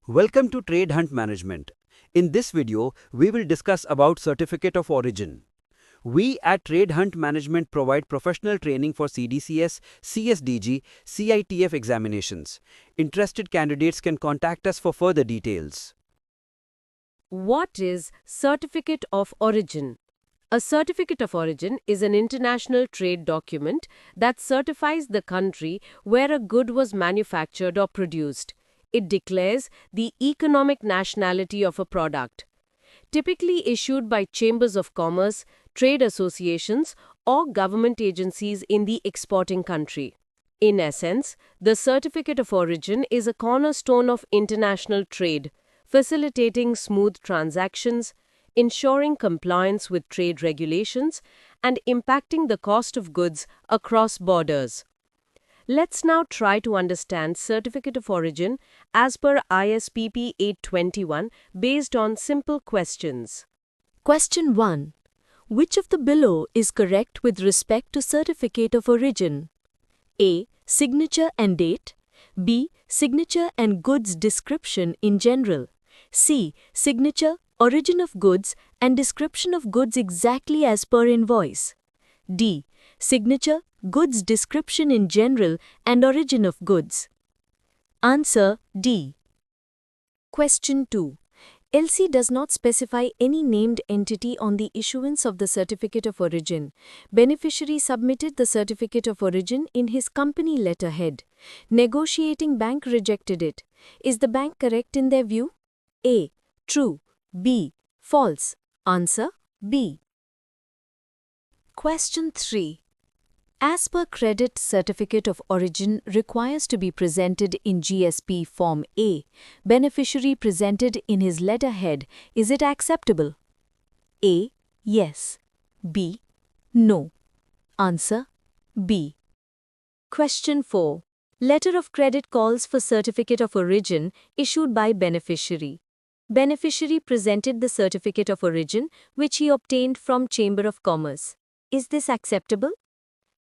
Welcome to Trade Hunt Management. In this video, we will discuss about Certificate of Origin. We at Trade Hunt Management provide professional training for CDCS, CSDG, CITF examinations. Interested candidates can contact us for further details. What is Certificate of Origin? A Certificate of Origin is an international trade document that certifies the country where a good was manufactured or produced. It declares the economic nationality of a product. Typically issued by chambers of commerce, trade associations, or government agencies in the exporting country. In essence, the Certificate of Origin is a cornerstone of international trade, facilitating smooth transactions, ensuring compliance with trade regulations, and impacting the cost of goods across borders. Let's now try to understand Certificate of Origin as per ISPP 821 based on simple questions. Question 1. Which of the below is correct with respect to Certificate of Origin? A. Signature and date. B. Signature and goods description in general. C. Signature, origin of goods, and description of goods exactly as per invoice. D. Signature, goods description in general, and origin of goods. Answer D. Question 2. LC does not specify any named entity on the issuance of the Certificate of Origin. Beneficiary submitted the Certificate of Origin in his company letterhead. Negotiating bank rejected it. Is the bank correct in their view? A. True. B. False. Answer B. Question 3. As per Credit Certificate of Origin requires to be presented in GSP Form A, beneficiary presented in his letterhead, is it acceptable? A. Yes. B. No. Answer B. Question 4. Letter of credit calls for Certificate of Origin issued by beneficiary. Beneficiary presented the Certificate of Origin which he obtained from Chamber of Commerce. Is this acceptable?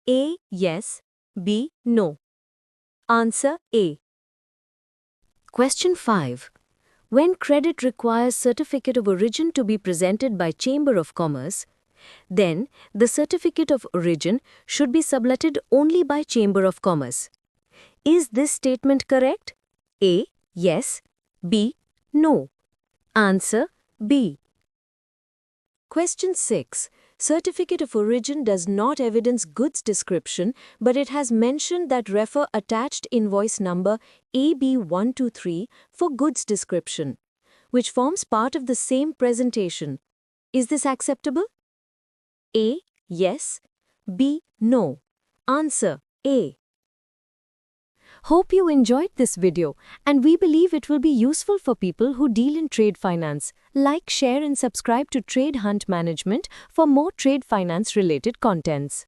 A. Yes. B. No. Answer A. Question 5. When credit requires Certificate of Origin to be presented by Chamber of Commerce, then the Certificate of Origin should be submitted only by Chamber of Commerce. Is this statement correct? A. Yes. B. No. Answer B. Question 6. Certificate of Origin does not evidence goods description, but it has mentioned that refer attached invoice number AB123 for goods description, which forms part of the same presentation. Is this acceptable? A. Yes. B. No. Answer A. Hope you enjoyed this video, and we believe it will be useful for people who deal in trade finance. Like, share, and subscribe to Trade Hunt Management for more trade finance related contents.